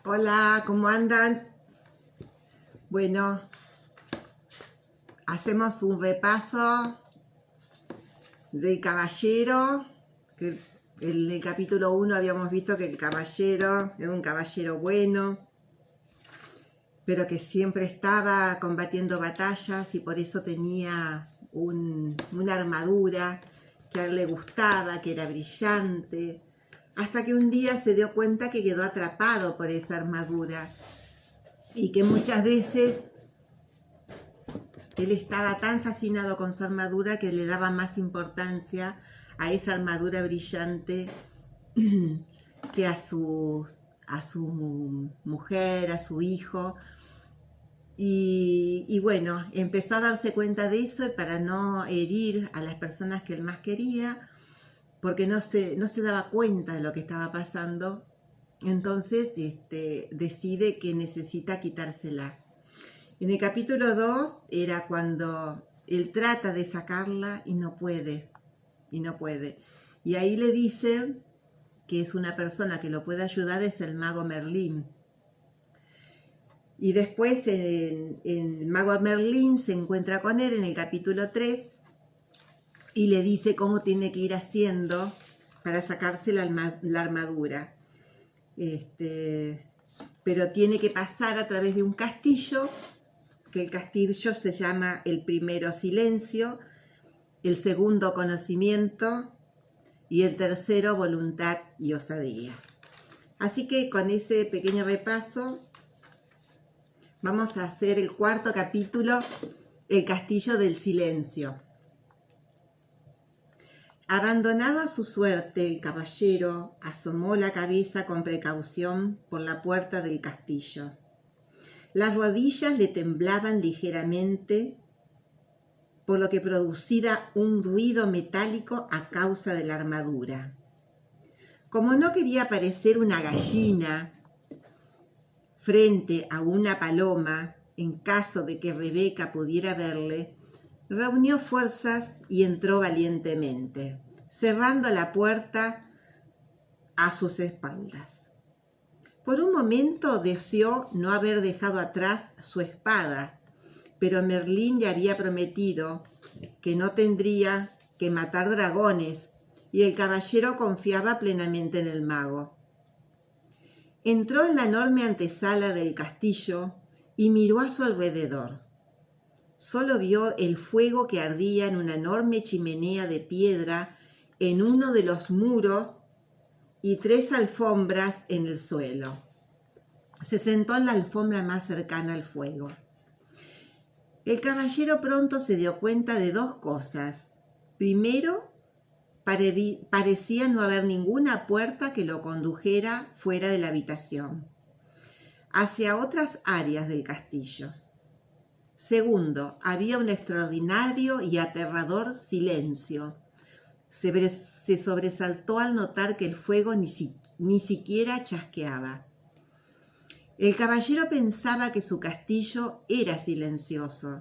Hola, ¿cómo andan? Bueno, hacemos un repaso del caballero, que en el capítulo 1 habíamos visto que el caballero era un caballero bueno, pero que siempre estaba combatiendo batallas y por eso tenía una armadura que a él le gustaba, que era brillante, hasta que un día se dio cuenta que quedó atrapado por esa armadura y que muchas veces él estaba tan fascinado con su armadura que le daba más importancia a esa armadura brillante que a su mujer, a su hijo. Y bueno, empezó a darse cuenta de eso y para no herir a las personas que él más quería, porque no se daba cuenta de lo que estaba pasando, entonces decide que necesita quitársela. En el capítulo 2 era cuando él trata de sacarla y no puede. Y ahí le dice que es una persona que lo puede ayudar, es el mago Merlín. Y después el mago Merlín se encuentra con él en el capítulo 3 y le dice cómo tiene que ir haciendo para sacarse la armadura. Pero tiene que pasar a través de un castillo, que el castillo se llama el primero silencio, el segundo conocimiento y el tercero voluntad y osadía. Así que con ese pequeño repaso vamos a hacer el cuarto capítulo, el castillo del silencio. Abandonado a su suerte, el caballero asomó la cabeza con precaución por la puerta del castillo. Las rodillas le temblaban ligeramente, por lo que producía un ruido metálico a causa de la armadura. Como no quería parecer una gallina frente a una paloma, en caso de que Rebeca pudiera verle, reunió fuerzas y entró valientemente, cerrando la puerta a sus espaldas. Por un momento deseó no haber dejado atrás su espada, pero Merlín le había prometido que no tendría que matar dragones y el caballero confiaba plenamente en el mago. Entró en la enorme antesala del castillo y miró a su alrededor. Solo vio el fuego que ardía en una enorme chimenea de piedra en uno de los muros y 3 alfombras en el suelo. Se sentó en la alfombra más cercana al fuego. El caballero pronto se dio cuenta de 2 cosas. Primero, parecía no haber ninguna puerta que lo condujera fuera de la habitación, hacia otras áreas del castillo. Segundo, había un extraordinario y aterrador silencio. Se sobresaltó al notar que el fuego ni siquiera chasqueaba. El caballero pensaba que su castillo era silencioso,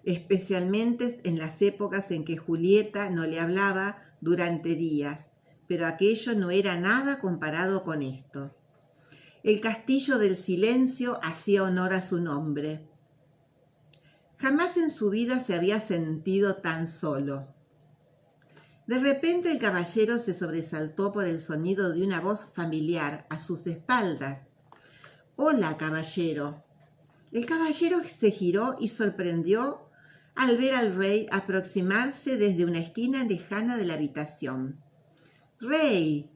especialmente en las épocas en que Julieta no le hablaba durante días, pero aquello no era nada comparado con esto. El castillo del silencio hacía honor a su nombre. Jamás en su vida se había sentido tan solo. De repente el caballero se sobresaltó por el sonido de una voz familiar a sus espaldas. «Hola, caballero». El caballero se giró y sorprendió al ver al rey aproximarse desde una esquina lejana de la habitación. «Rey»,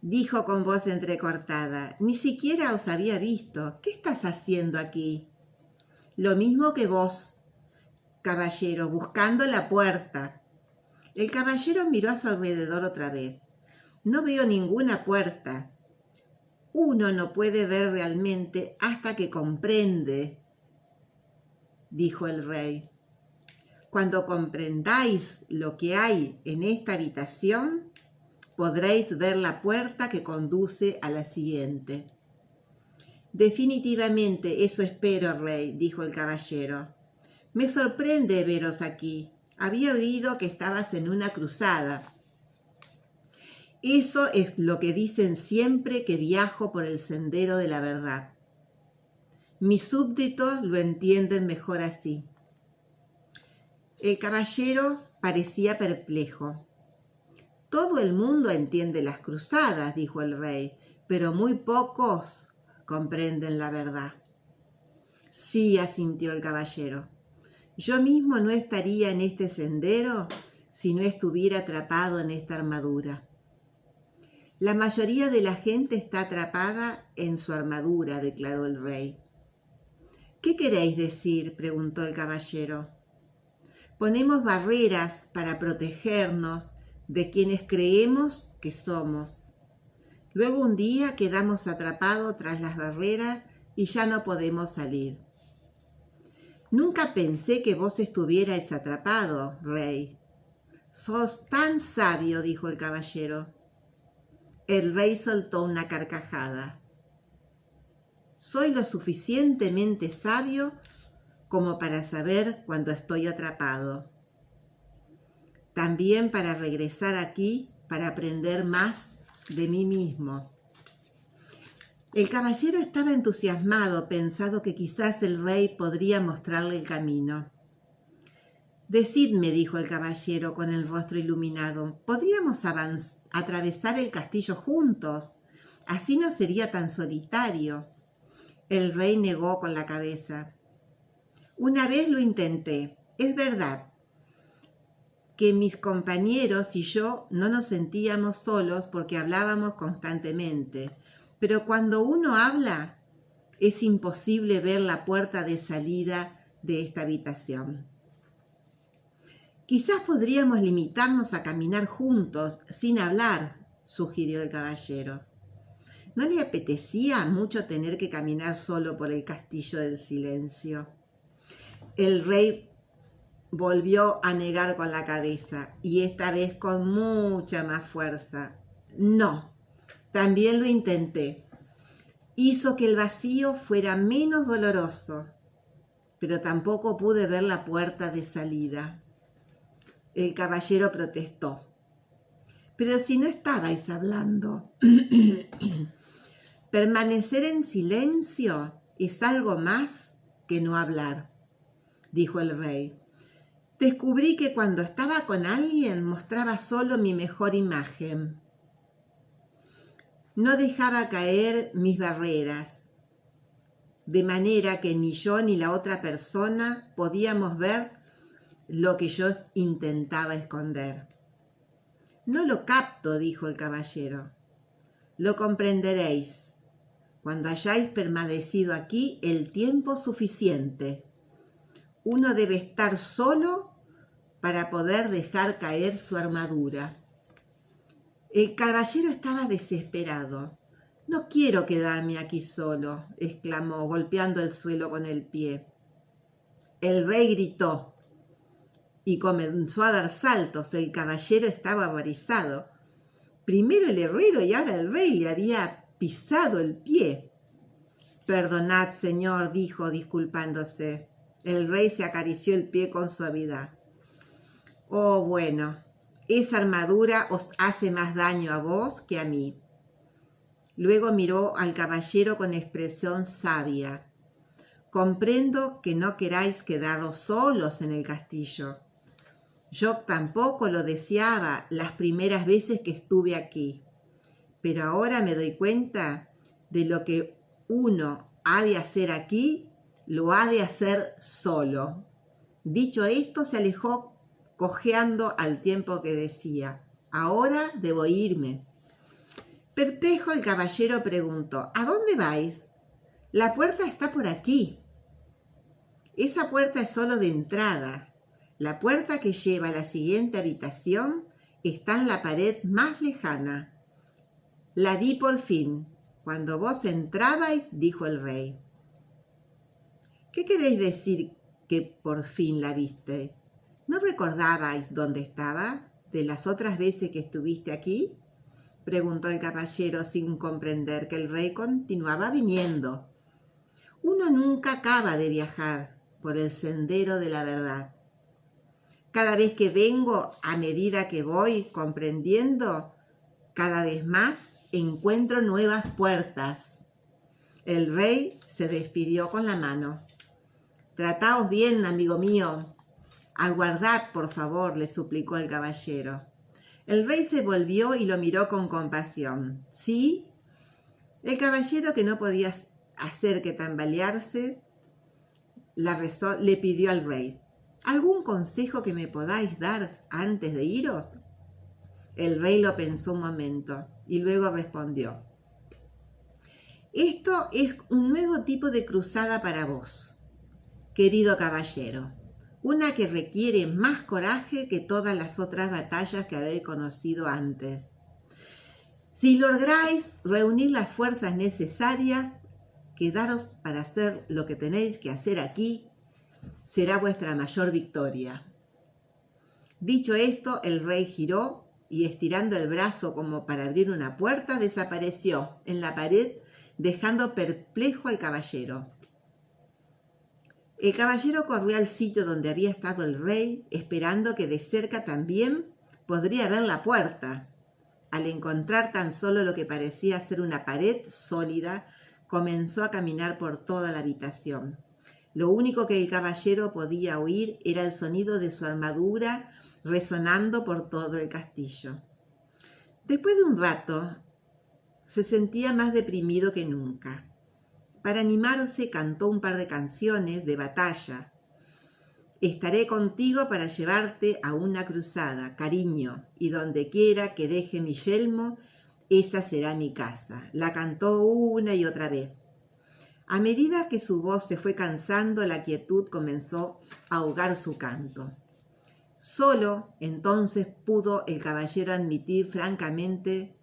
dijo con voz entrecortada, «ni siquiera os había visto. ¿Qué estás haciendo aquí?» «Lo mismo que vos, caballero, buscando la puerta». El caballero miró a su alrededor otra vez. «No veo ninguna puerta». «Uno no puede ver realmente hasta que comprende», dijo el rey. «Cuando comprendáis lo que hay en esta habitación, podréis ver la puerta que conduce a la siguiente». «Definitivamente eso espero, rey», dijo el caballero. «Me sorprende veros aquí. Había oído que estabas en una cruzada». Eso es lo que dicen siempre que viajo por el sendero de la verdad. Mis súbditos lo entienden mejor así. El caballero parecía perplejo. Todo el mundo entiende las cruzadas, dijo el rey, pero muy pocos comprenden la verdad. Sí, asintió el caballero. Yo mismo no estaría en este sendero si no estuviera atrapado en esta armadura. La mayoría de la gente está atrapada en su armadura, declaró el rey. ¿Qué queréis decir?, preguntó el caballero. Ponemos barreras para protegernos de quienes creemos que somos. Luego un día quedamos atrapados tras las barreras y ya no podemos salir. Nunca pensé que vos estuvierais atrapado, rey. Sos tan sabio, dijo el caballero. El rey soltó una carcajada. Soy lo suficientemente sabio como para saber cuando estoy atrapado. También para regresar aquí para aprender más de mí mismo. El caballero estaba entusiasmado, pensando que quizás el rey podría mostrarle el camino. Decidme, dijo el caballero con el rostro iluminado, ¿podríamos atravesar el castillo juntos? Así no sería tan solitario. El rey negó con la cabeza. Una vez lo intenté. Es verdad que mis compañeros y yo no nos sentíamos solos porque hablábamos constantemente. Pero cuando uno habla, es imposible ver la puerta de salida de esta habitación. Quizás podríamos limitarnos a caminar juntos, sin hablar, sugirió el caballero. ¿No le apetecía mucho tener que caminar solo por el castillo del silencio? El rey volvió a negar con la cabeza, y esta vez con mucha más fuerza. No, también lo intenté. Hizo que el vacío fuera menos doloroso, pero tampoco pude ver la puerta de salida. El caballero protestó. Pero si no estabais hablando. Permanecer en silencio es algo más que no hablar, dijo el rey. Descubrí que cuando estaba con alguien mostraba solo mi mejor imagen. No dejaba caer mis barreras, de manera que ni yo ni la otra persona podíamos ver lo que yo intentaba esconder. No lo capto, dijo el caballero. Lo comprenderéis cuando hayáis permanecido aquí el tiempo suficiente. Uno debe estar solo para poder dejar caer su armadura. El caballero estaba desesperado. No quiero quedarme aquí solo, exclamó, golpeando el suelo con el pie. El rey gritó y comenzó a dar saltos. El caballero estaba horrorizado. Primero el herrero y ahora el rey le había pisado el pie. Perdonad, señor, dijo, disculpándose. El rey se acarició el pie con suavidad. Oh, bueno, esa armadura os hace más daño a vos que a mí. Luego miró al caballero con expresión sabia. Comprendo que no queráis quedaros solos en el castillo. Yo tampoco lo deseaba las primeras veces que estuve aquí, pero ahora me doy cuenta de lo que uno ha de hacer aquí, lo ha de hacer solo. Dicho esto, se alejó cojeando al tiempo que decía, ahora debo irme. Perplejo, el caballero preguntó, ¿a dónde vais? La puerta está por aquí. Esa puerta es solo de entrada. La puerta que lleva a la siguiente habitación está en la pared más lejana. La di por fin. Cuando vos entrabais, dijo el rey. ¿Qué queréis decir que por fin la viste? ¿No recordabais dónde estaba de las otras veces que estuviste aquí? Preguntó el caballero sin comprender que el rey continuaba viniendo. Uno nunca acaba de viajar por el sendero de la verdad. Cada vez que vengo, a medida que voy comprendiendo Cada vez más encuentro nuevas puertas. El rey se despidió con la mano. Trataos bien, amigo mío. Aguardad, por favor, le suplicó el caballero. El rey se volvió y lo miró con compasión. ¿Sí? El caballero, que no podía hacer que tambalearse, le pidió al rey: ¿algún consejo que me podáis dar antes de iros? El rey lo pensó un momento y luego respondió: esto es un nuevo tipo de cruzada para vos, querido caballero, una que requiere más coraje que todas las otras batallas que habéis conocido antes. Si lográis reunir las fuerzas necesarias, quedaros para hacer lo que tenéis que hacer aquí, será vuestra mayor victoria. Dicho esto, el rey giró y, estirando el brazo como para abrir una puerta, desapareció en la pared, dejando perplejo al caballero. El caballero corrió al sitio donde había estado el rey, esperando que de cerca también podría ver la puerta. Al encontrar tan solo lo que parecía ser una pared sólida, comenzó a caminar por toda la habitación. Lo único que el caballero podía oír era el sonido de su armadura resonando por todo el castillo. Después de un rato, se sentía más deprimido que nunca. Para animarse, cantó un par de canciones de batalla. Estaré contigo para llevarte a una cruzada, cariño, y donde quiera que deje mi yelmo, esa será mi casa. La cantó una y otra vez. A medida que su voz se fue cansando, la quietud comenzó a ahogar su canto. Solo entonces pudo el caballero admitir francamente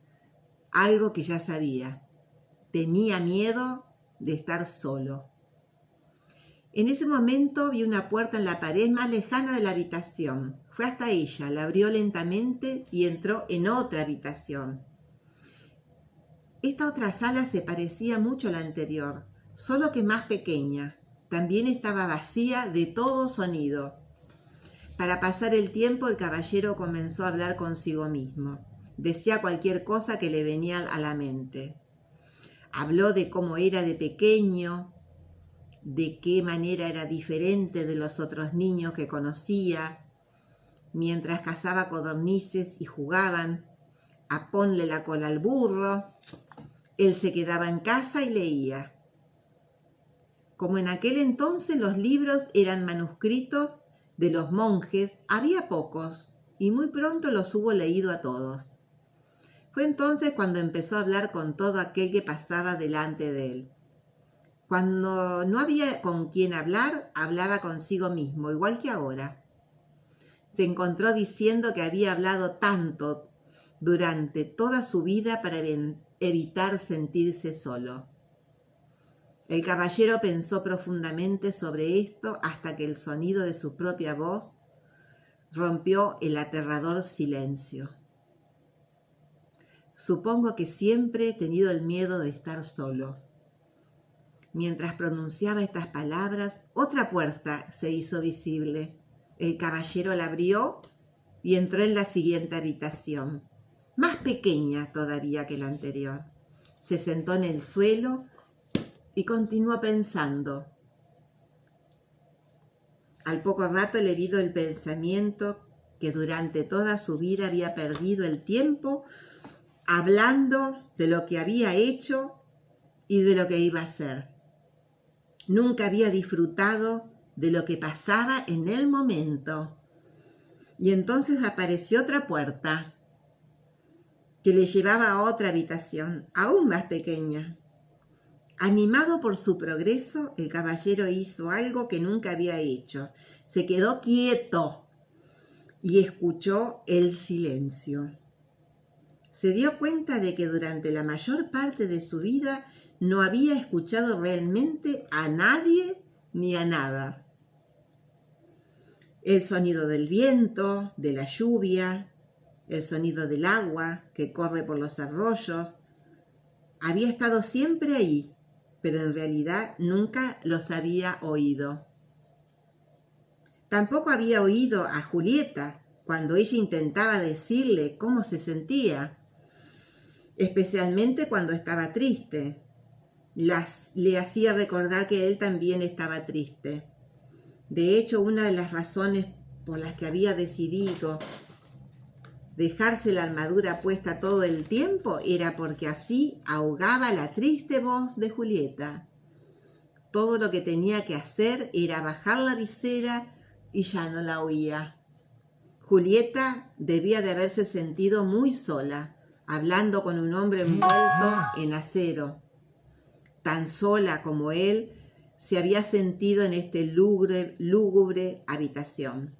algo que ya sabía. Tenía miedo de estar solo. En ese momento vio una puerta en la pared más lejana de la habitación. Fue hasta ella, la abrió lentamente y entró en otra habitación. Esta otra sala se parecía mucho a la anterior, solo que más pequeña. También estaba vacía de todo sonido. Para pasar el tiempo, el caballero comenzó a hablar consigo mismo. Decía cualquier cosa que le venía a la mente. Habló de cómo era de pequeño, de qué manera era diferente de los otros niños que conocía, mientras cazaba codornices y jugaban a ponle la cola al burro. Él se quedaba en casa y leía. Como en aquel entonces los libros eran manuscritos de los monjes, había pocos, y muy pronto los hubo leído a todos. Fue entonces cuando empezó a hablar con todo aquel que pasaba delante de él. Cuando no había con quién hablar, hablaba consigo mismo, igual que ahora. Se encontró diciendo que había hablado tanto durante toda su vida para evitar sentirse solo. El caballero pensó profundamente sobre esto hasta que el sonido de su propia voz rompió el aterrador silencio. Supongo que siempre he tenido el miedo de estar solo. Mientras pronunciaba estas palabras, otra puerta se hizo visible. El caballero la abrió y entró en la siguiente habitación, más pequeña todavía que la anterior. Se sentó en el suelo y continuó pensando. Al poco rato le vino el pensamiento que durante toda su vida había perdido el tiempo hablando de lo que había hecho y de lo que iba a hacer. Nunca había disfrutado de lo que pasaba en el momento. Y entonces apareció otra puerta que le llevaba a otra habitación, aún más pequeña. Animado por su progreso, el caballero hizo algo que nunca había hecho. Se quedó quieto y escuchó el silencio. Se dio cuenta de que durante la mayor parte de su vida no había escuchado realmente a nadie ni a nada. El sonido del viento, de la lluvia, el sonido del agua que corre por los arroyos, había estado siempre ahí, pero en realidad nunca los había oído. Tampoco había oído a Julieta cuando ella intentaba decirle cómo se sentía. especialmente cuando estaba triste. Le hacía recordar que él también estaba triste. De hecho, una de las razones por las que había decidido dejarse la armadura puesta todo el tiempo era porque así ahogaba la triste voz de Julieta. Todo lo que tenía que hacer era bajar la visera y ya no la oía. Julieta debía de haberse sentido muy sola, hablando con un hombre envuelto en acero. Tan sola como él se había sentido en este lúgubre habitación.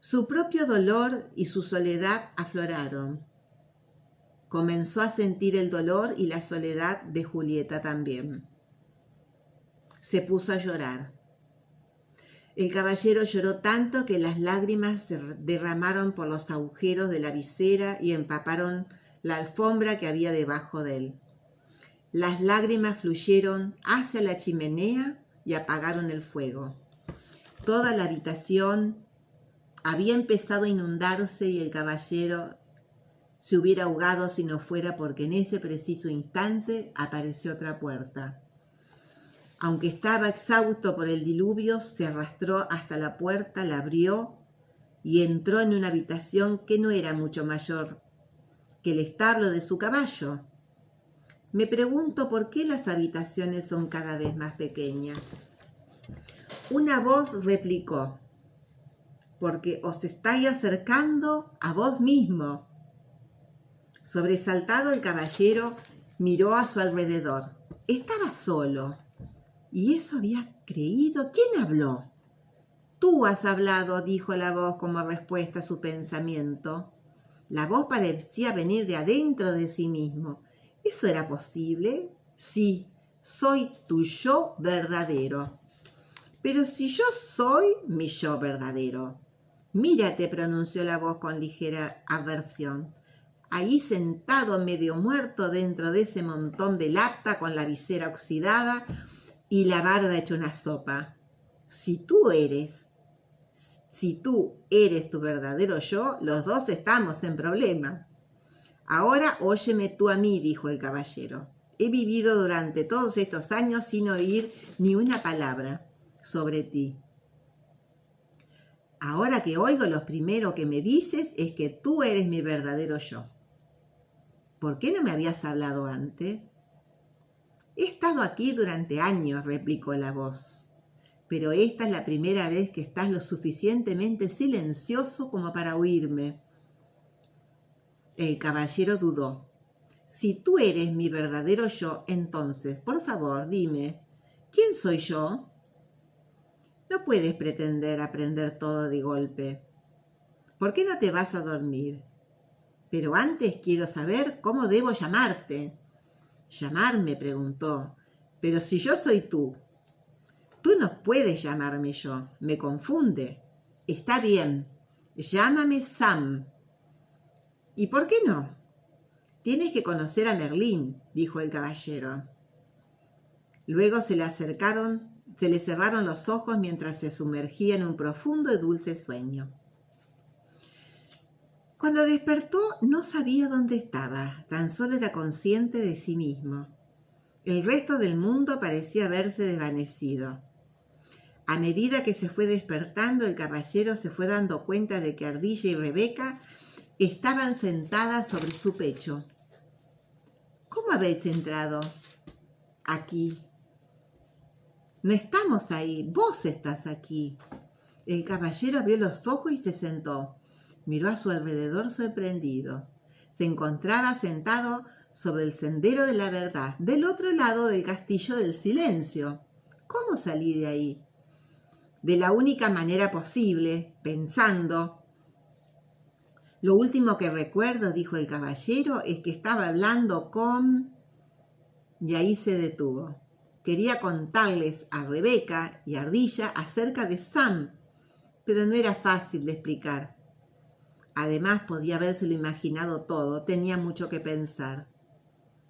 Su propio dolor y su soledad afloraron. Comenzó a sentir el dolor y la soledad de Julieta también. Se puso a llorar. El caballero lloró tanto que las lágrimas se derramaron por los agujeros de la visera y empaparon la alfombra que había debajo de él. Las lágrimas fluyeron hacia la chimenea y apagaron el fuego. Toda la habitación había empezado a inundarse y el caballero se hubiera ahogado si no fuera porque en ese preciso instante apareció otra puerta. Aunque estaba exhausto por el diluvio, se arrastró hasta la puerta, la abrió y entró en una habitación que no era mucho mayor que el establo de su caballo. Me pregunto por qué las habitaciones son cada vez más pequeñas. Una voz replicó: porque os estáis acercando a vos mismo. Sobresaltado, el caballero miró a su alrededor. Estaba solo. ¿Y eso había creído? ¿Quién habló? Tú has hablado, dijo la voz como respuesta a su pensamiento. La voz parecía venir de adentro de sí mismo. ¿Eso era posible? Sí, soy tu yo verdadero. Pero si yo soy mi yo verdadero. Mírate, pronunció la voz con ligera aversión. Ahí sentado medio muerto dentro de ese montón de lata con la visera oxidada y la barba hecha una sopa. Si tú eres tu verdadero yo, los dos estamos en problema. Ahora óyeme tú a mí, dijo el caballero. He vivido durante todos estos años sin oír ni una palabra sobre ti. Ahora que oigo, lo primero que me dices es que tú eres mi verdadero yo. ¿Por qué no me habías hablado antes? He estado aquí durante años, replicó la voz, pero esta es la primera vez que estás lo suficientemente silencioso como para oírme. El caballero dudó. Si tú eres mi verdadero yo, entonces, por favor, dime, ¿quién soy yo? No puedes pretender aprender todo de golpe. ¿Por qué no te vas a dormir? Pero antes quiero saber cómo debo llamarte. ¿Llamarme?, preguntó. Pero si yo soy tú. Tú no puedes llamarme yo. Me confunde. Está bien. Llámame Sam. ¿Y por qué no? Tienes que conocer a Merlín, dijo el caballero. Luego se le cerraron los ojos mientras se sumergía en un profundo y dulce sueño. Cuando despertó no sabía dónde estaba, tan solo era consciente de sí mismo. El resto del mundo parecía haberse desvanecido. A medida que se fue despertando, el caballero se fue dando cuenta de que Ardilla y Rebeca estaban sentadas sobre su pecho. ¿Cómo habéis entrado aquí? No estamos ahí, vos estás aquí. El caballero abrió los ojos y se sentó. Miró a su alrededor sorprendido. Se encontraba sentado sobre el sendero de la verdad, del otro lado del castillo del silencio. ¿Cómo salí de ahí? De la única manera posible, pensando. Lo último que recuerdo, dijo el caballero, es que estaba hablando con... Y ahí se detuvo. Quería contarles a Rebeca y a Ardilla acerca de Sam, pero no era fácil de explicar. Además, podía habérselo imaginado todo, tenía mucho que pensar.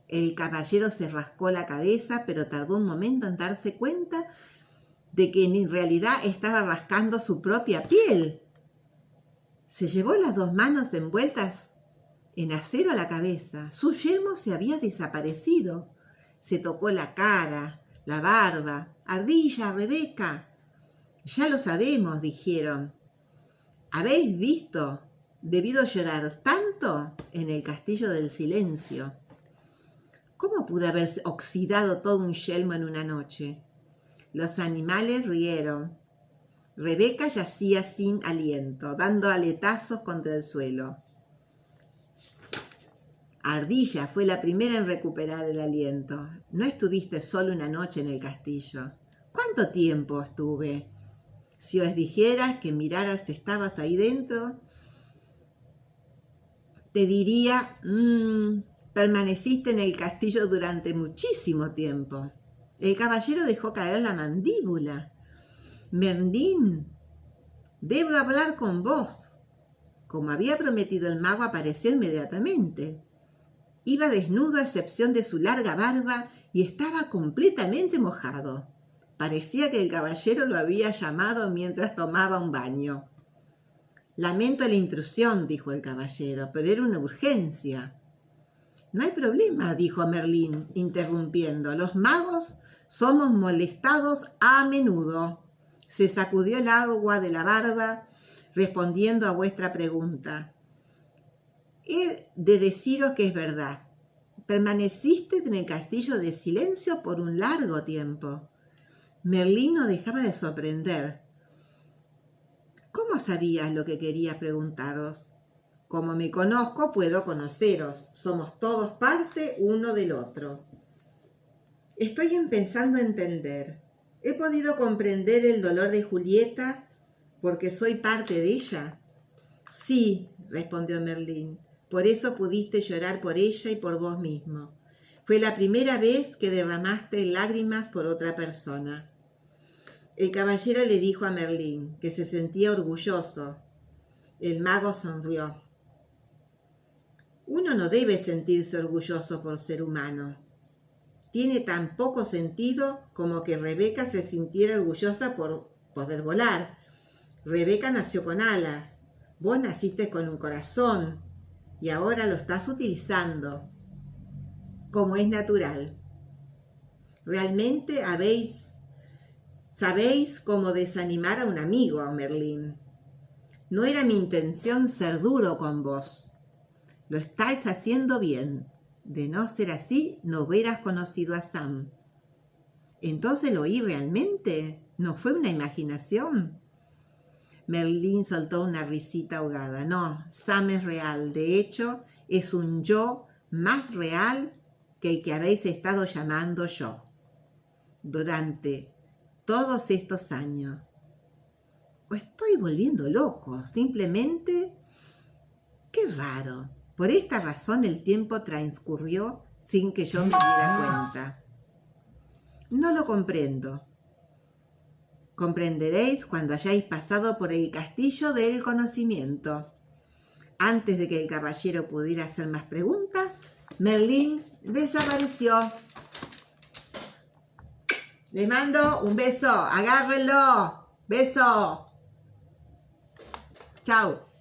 El caballero se rascó la cabeza, pero tardó un momento en darse cuenta de que en realidad estaba rascando su propia piel. Se llevó las dos manos envueltas en acero a la cabeza. Su yelmo se había desaparecido. Se tocó la cara, la barba. «Ardilla, Rebeca». «Ya lo sabemos», dijeron. «¿Habéis visto? Debido llorar tanto en el castillo del silencio». ¿Cómo pudo haberse oxidado todo un yelmo en una noche? Los animales rieron. Rebeca yacía sin aliento, dando aletazos contra el suelo. Ardilla fue la primera en recuperar el aliento. «No estuviste solo una noche en el castillo». «¿Cuánto tiempo estuve?» «Si os dijera que miraras si estabas ahí dentro, te diría, permaneciste en el castillo durante muchísimo tiempo». El caballero dejó caer la mandíbula. «Merlín, debo hablar con vos». Como había prometido, el mago apareció inmediatamente. Iba desnudo a excepción de su larga barba y estaba completamente mojado. Parecía que el caballero lo había llamado mientras tomaba un baño. «Lamento la intrusión», dijo el caballero, «pero era una urgencia». «No hay problema», dijo Merlín, interrumpiendo. «Los magos somos molestados a menudo». Se sacudió el agua de la barba, respondiendo a vuestra pregunta. «He de deciros que es verdad. Permaneciste en el castillo de silencio por un largo tiempo». Merlín no dejaba de sorprender. «¿Cómo sabías lo que quería preguntaros?» «Como me conozco, puedo conoceros. Somos todos parte uno del otro». «Estoy empezando a entender. ¿He podido comprender el dolor de Julieta porque soy parte de ella?» «Sí», respondió Merlín. «Por eso pudiste llorar por ella y por vos mismo. Fue la primera vez que derramaste lágrimas por otra persona». El caballero le dijo a Merlín que se sentía orgulloso. El mago sonrió. «Uno no debe sentirse orgulloso por ser humano. Tiene tan poco sentido como que Rebeca se sintiera orgullosa por poder volar. Rebeca nació con alas. Vos naciste con un corazón y ahora lo estás utilizando como es natural. Realmente sabéis cómo desanimar a un amigo, Merlín. No era mi intención ser duro con vos. Lo estáis haciendo bien. De no ser así, no hubieras conocido a Sam». «¿Entonces lo oí realmente? ¿No fue una imaginación?» Merlín soltó una risita ahogada. «No, Sam es real. De hecho, es un yo más real que el que habéis estado llamando yo durante todos estos años. O estoy volviendo loco, simplemente. Qué raro. Por esta razón el tiempo transcurrió sin que yo me diera cuenta. No lo comprendo. Comprenderéis cuando hayáis pasado por el castillo del conocimiento». Antes de que el caballero pudiera hacer más preguntas, Merlín desapareció. «Les mando un beso, agárrenlo. Beso. Chao».